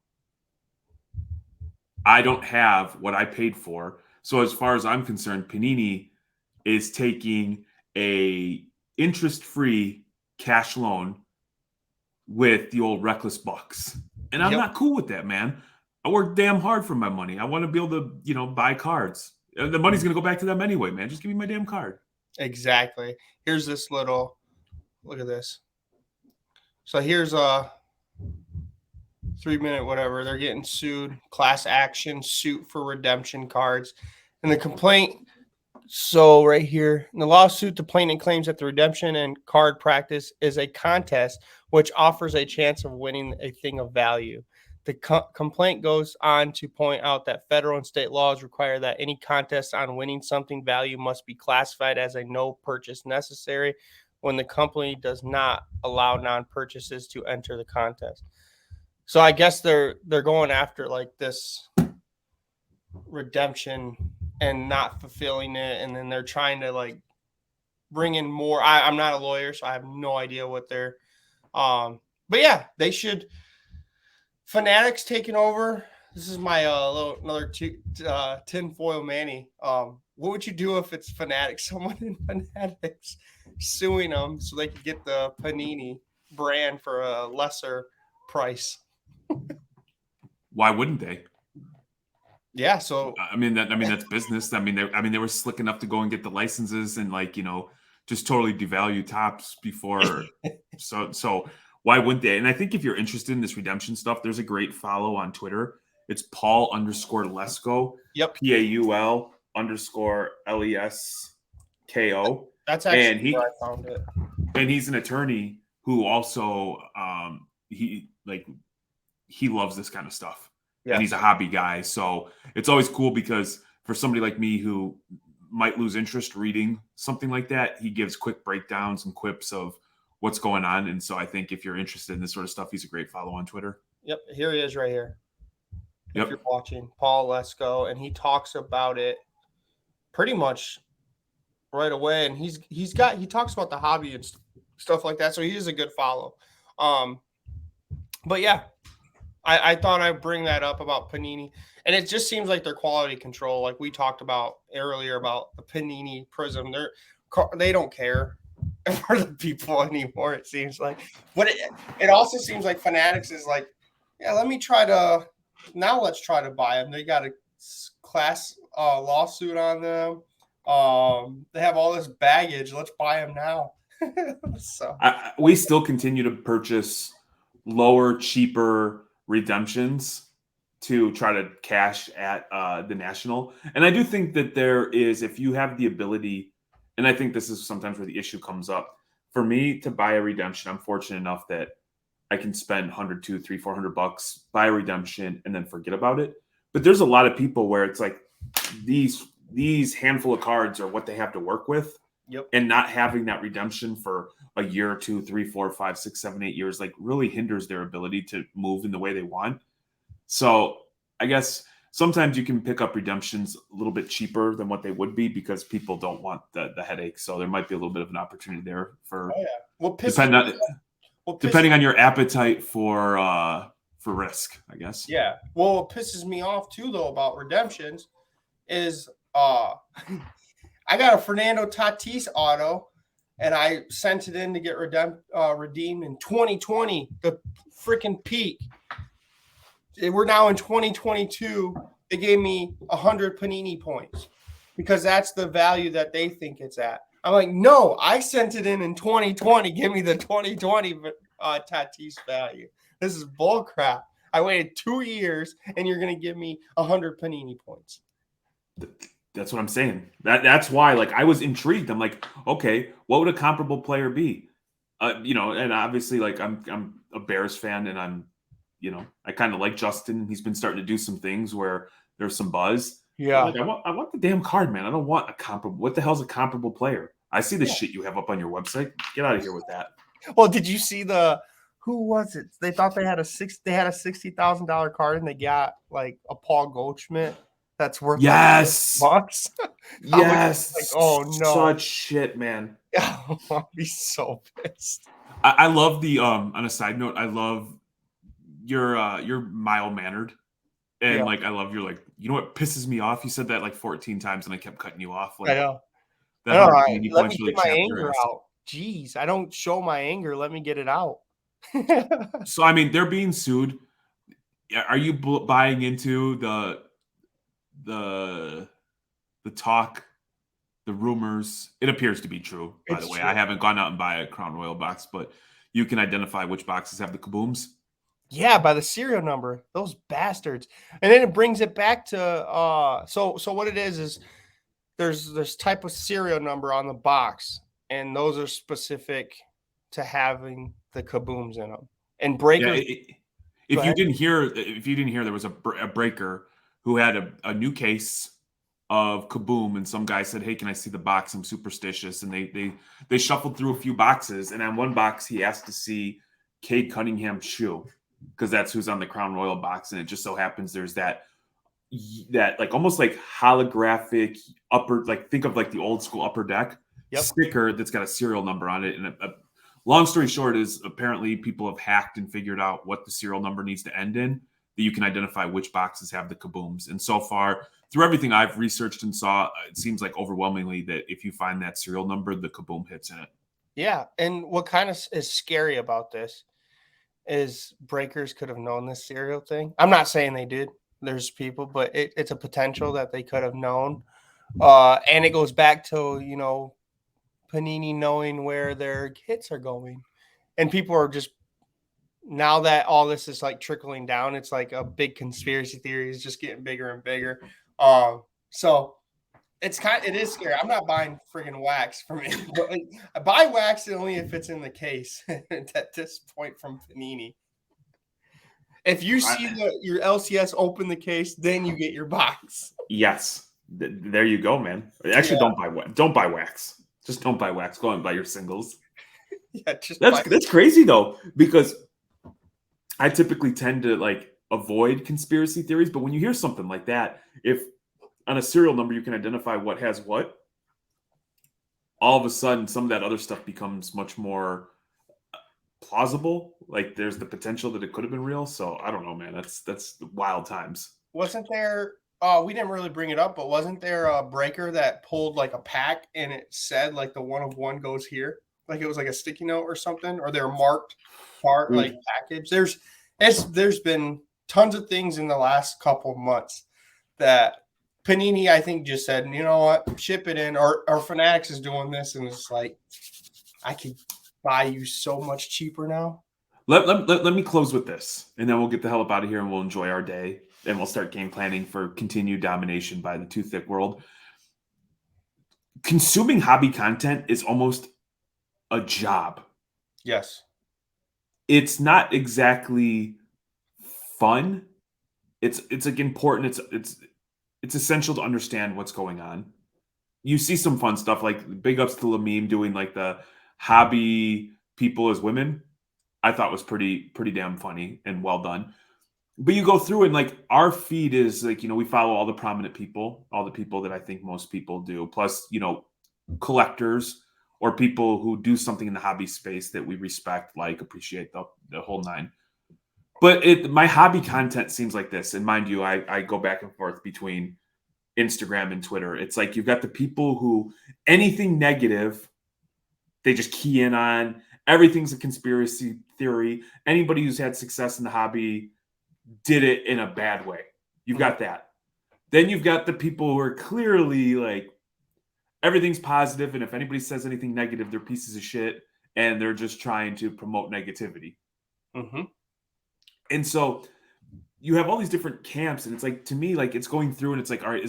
Speaker 1: I don't have what I paid for. So as far as I'm concerned, Panini is taking a interest-free cash loan with the old reckless bucks. And I'm not cool with that, man. I work damn hard for my money. I want to be able to, buy cards. The money's going to go back to them anyway, man. Just give me my damn card.
Speaker 2: Exactly. Here's this little, look at this. So here's a 3-minute whatever. They're getting sued, class action suit for redemption cards. And the complaint, so right here, in the lawsuit, the plaintiff claims that the redemption and card practice is a contest which offers a chance of winning a thing of value. The complaint goes on to point out that federal and state laws require that any contest on winning something value must be classified as a no purchase necessary when the company does not allow non-purchases to enter the contest. So I guess they're going after like this redemption and not fulfilling it, and then they're trying to like bring in more. I'm not a lawyer, so I have no idea what they're but yeah, they should. Fanatics taking over. This is my another tinfoil Manny. What would you do if it's Fanatics? Someone in Fanatics suing them so they could get the Panini brand for a lesser price.
Speaker 1: Why wouldn't they?
Speaker 2: Yeah, so
Speaker 1: I mean that's business. They were slick enough to go and get the licenses and just totally devalue Topps before. so why wouldn't they? And I think if you're interested in this redemption stuff, there's a great follow on Twitter. It's Paul_Lesko.
Speaker 2: Yep.
Speaker 1: PAUL_LESKO.
Speaker 2: That's actually where I found it.
Speaker 1: And he's an attorney who also he loves this kind of stuff. Yes. And he's a hobby guy. So it's always cool because for somebody like me who might lose interest reading something like that, he gives quick breakdowns and quips of what's going on. And so I think if you're interested in this sort of stuff, he's a great follow on Twitter.
Speaker 2: Yep. Here he is right here. If you're watching, Paul Lesko, and he talks about it pretty much right away. And he talks about the hobby and stuff like that. So he is a good follow. But yeah, I thought I'd bring that up about Panini. And it just seems like their quality control, like we talked about earlier about the Panini Prizm, they don't care for the people anymore, it seems like. But it also seems like Fanatics is like, yeah, let's try to buy them. They got a class lawsuit on them. They have all this baggage. Let's buy them now. So
Speaker 1: we still continue to purchase lower, cheaper redemptions to try to cash at the National. And I do think that there is, if you have the ability, and I think this is sometimes where the issue comes up. For me to buy a redemption, I'm fortunate enough that I can spend $100, $200, $300, $400, buy a redemption, and then forget about it. But there's a lot of people where it's like these handful of cards are what they have to work with.
Speaker 2: Yep.
Speaker 1: And not having that redemption for a year or 2, 3, 4, 5, 6, 7, 8 years, really hinders their ability to move in the way they want. So I guess sometimes you can pick up redemptions a little bit cheaper than what they would be because people don't want the headache. So there might be a little bit of an opportunity there for depending on your appetite for risk, I guess.
Speaker 2: Yeah. Well, what pisses me off too, though, about redemptions is I got a Fernando Tatis auto, and I sent it in to get redeemed in 2020, the freaking peak. We're now in 2022. They gave me 100 Panini points because that's the value that they think it's at. I'm like, no, I sent it in 2020. Give me the 2020 Tatis value. This is bull crap. I waited 2 years, and you're going to give me 100 Panini points.
Speaker 1: That's what I'm saying. That's why, like, I was intrigued. I'm like, okay, what would a comparable player be? You know, and obviously, like, I'm a Bears fan, and I'm, you know, I kind of like Justin. He's been starting to do some things where there's some buzz.
Speaker 2: Yeah,
Speaker 1: like, I want the damn card, man. I don't want a comparable. What the hell's a comparable player? I see the shit you have up on your website. Get out of here with that.
Speaker 2: Well, did you see who was it? They thought they had a $60,000 card, and they got like a Paul Goldschmidt that's worth
Speaker 1: yes
Speaker 2: like $6.
Speaker 1: Yes,
Speaker 2: like, oh no,
Speaker 1: such shit, man.
Speaker 2: I'll be so pissed.
Speaker 1: I love the on a side note, I love you're mild mannered, and like I love your, like, you know what pisses me off? You said that like 14 times, and I kept cutting you off. Like,
Speaker 2: I know.
Speaker 1: That
Speaker 2: No,
Speaker 1: let
Speaker 2: me get my anger out. Jeez, I don't show my anger. Let me get it out.
Speaker 1: So I mean, they're being sued. Are you buying into the talk, the rumors? It appears to be true, by the way. True. I haven't gone out and buy a Crown Royal box, but you can identify which boxes have the KABOOMS.
Speaker 2: Yeah, by the serial number. Those bastards. And then it brings it back to so what it is there's type of serial number on the box, and those are specific to having the KABOOMS in them. And breakers.
Speaker 1: Yeah, if you didn't hear, there was a breaker who had a new case of Kaboom, and some guy said, "Hey, can I see the box? I'm superstitious." And they shuffled through a few boxes, and on one box he asked to see Cade Cunningham's shoe, because that's who's on the Crown Royal box, and it just so happens there's that like almost like holographic upper, like think of like the old school upper deck sticker that's got a serial number on it. And long story short is apparently people have hacked and figured out what the serial number needs to end in, that you can identify which boxes have the KABOOMS. And so far, through everything I've researched and saw, it seems like overwhelmingly that if you find that serial number, the KABOOM hits in it. Yeah.
Speaker 2: And what kind of is scary about this is breakers could have known this serial thing. I'm not saying they did. There's people, but it's a potential that they could have known. And it goes back to, you know, Panini knowing where their hits are going. And people are just, now that all this is like trickling down, it's like a big conspiracy theory is just getting bigger and bigger. So it is scary. I'm not buying friggin' wax from it. But I buy wax only if it's in the case at this point from Panini. If you see your LCS open the case, then you get your box.
Speaker 1: Yes. There you go, man. Actually, don't buy wax. Just don't buy wax. Go and buy your singles. That's crazy though, because I typically tend to like avoid conspiracy theories, but when you hear something like that, if on a serial number you can identify what has what, all of a sudden some of that other stuff becomes much more plausible. Like there's the potential that it could have been real. So I don't know, man. That's wild times.
Speaker 2: Wasn't there? We didn't really bring it up, but wasn't there a breaker that pulled like a pack and it said like the 1 of 1 goes here? Like it was like a sticky note or something, or they're marked part like package. There's been tons of things in the last couple of months that Panini, I think, just said, you know what, ship it in, or Fanatics is doing this, and it's like, I could buy you so much cheaper now.
Speaker 1: Let me close with this, and then we'll get the hell up out of here, and we'll enjoy our day, and we'll start game planning for continued domination by the Too Thick world. Consuming hobby content is almost a job.
Speaker 2: Yes.
Speaker 1: It's not exactly fun. It's like important. It's essential to understand what's going on. You see some fun stuff, like big ups to Lameme doing like the hobby people as women. I thought was pretty damn funny and well done. But you go through and like our feed is like, you know, we follow all the prominent people, all the people that I think most people do, plus, you know, collectors or people who do something in the hobby space that we respect, like, appreciate the whole nine. But my hobby content seems like this. And mind you, I go back and forth between Instagram and Twitter. It's like you've got the people who anything negative, they just key in on. Everything's a conspiracy theory. Anybody who's had success in the hobby did it in a bad way. You've got that. Then you've got the people who are clearly like, everything's positive, and if anybody says anything negative, they're pieces of shit. and they're just trying to promote negativity.
Speaker 2: Mm-hmm.
Speaker 1: And so you have all these different camps, and it's like, to me, like, it's going through and it's like, all right,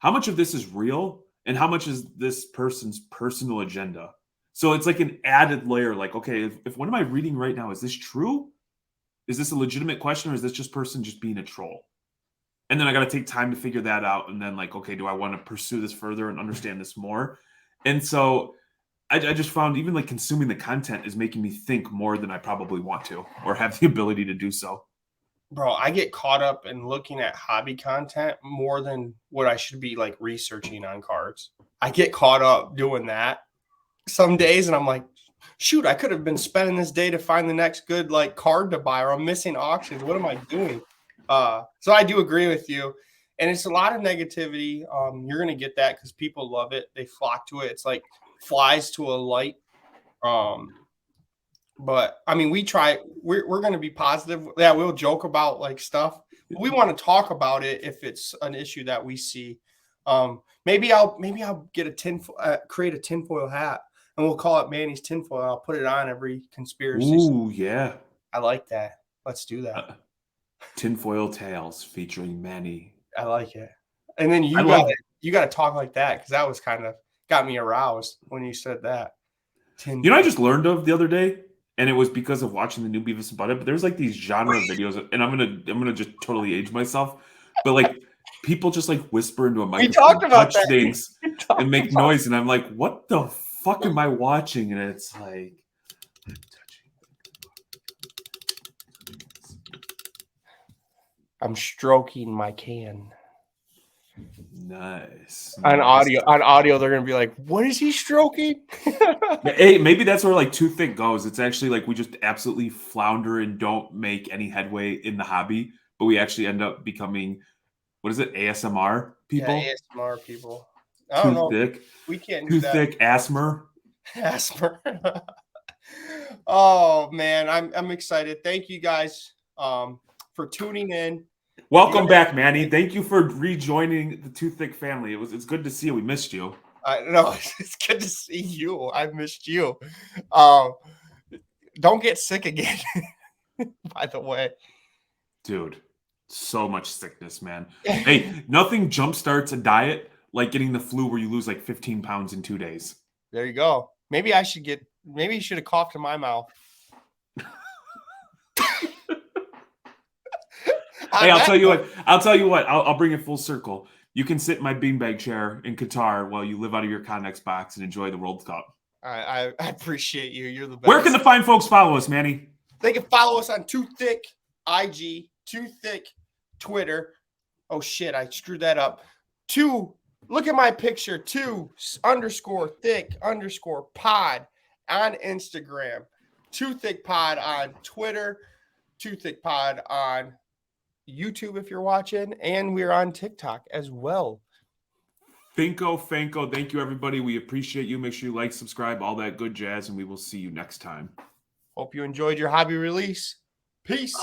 Speaker 1: how much of this is real and how much is this person's personal agenda? So it's like an added layer, like, okay, if what am I reading right now, is this true? Is this a legitimate question, or is this just person just being a troll? And then I got to take time to figure that out. And then, like, okay, do I want to pursue this further and understand this more? And so I just found even like consuming the content is making me think more than I probably want to or have the ability to do so.
Speaker 2: Bro, I get caught up in looking at hobby content more than what I should be like researching on cards. I get caught up doing that some days, and I'm like, shoot, I could have been spending this day to find the next good like card to buy, or I'm missing auctions. What am I doing? So I do agree with you. And it's a lot of negativity. You're going to get that because people love it. They flock to it. It's like flies to a light. But I mean, we're going to be positive. Yeah, we'll joke about like stuff. But we want to talk about it if it's an issue that we see. Maybe I'll get create a tinfoil hat, and we'll call it Manny's tinfoil. I'll put it on every conspiracy.
Speaker 1: Ooh, yeah.
Speaker 2: I like that. Let's do that.
Speaker 1: Tinfoil Tales featuring Manny.
Speaker 2: I like it. And then you got to talk like that, because that was kind of got me aroused when you said that.
Speaker 1: You know, I just learned of the other day, and it was because of watching the new Beavis and Butthead. But there's like these genre videos, and I'm gonna just totally age myself, but like people just like whisper into a microphone, touch things, and make noise, and I'm like, what the fuck am I watching? And it's like,
Speaker 2: I'm stroking my can.
Speaker 1: Nice.
Speaker 2: On audio, they're gonna be like, "What is he stroking?"
Speaker 1: Hey, maybe that's where like Too Thick goes. It's actually like we just absolutely flounder and don't make any headway in the hobby, but we actually end up becoming, what is it, ASMR people?
Speaker 2: Yeah, ASMR people. I don't know.
Speaker 1: Thick.
Speaker 2: We can't do that.
Speaker 1: Too Thick asthma.
Speaker 2: Asthma. Oh man, I'm excited. Thank you guys for tuning in.
Speaker 1: Welcome back, Manny. Thank you for rejoining the Too Thick family. It's good to see you. We missed you.
Speaker 2: I know, it's good to see you. I missed you. Don't get sick again. By the way,
Speaker 1: dude, so much sickness, man. Hey, nothing jumpstarts a diet like getting the flu where you lose like 15 pounds in 2 days.
Speaker 2: There you go. Maybe you should have coughed in my mouth.
Speaker 1: Hey, I'll tell you what. I'll bring it full circle. You can sit in my beanbag chair in Qatar while you live out of your Connex box and enjoy the World Cup.
Speaker 2: I appreciate you. You're the best.
Speaker 1: Where can the fine folks follow us, Manny?
Speaker 2: They can follow us on Too Thick IG, Too Thick Twitter. Oh shit, I screwed that up. Look at my picture. _Thick_pod on Instagram. Too Thick Pod on Twitter. Too Thick Pod on YouTube if you're watching, and we're on TikTok as well.
Speaker 1: Fanko, thank you everybody. We appreciate you. Make sure you like, subscribe, all that good jazz, and we will see you next time.
Speaker 2: Hope you enjoyed your hobby release. Peace.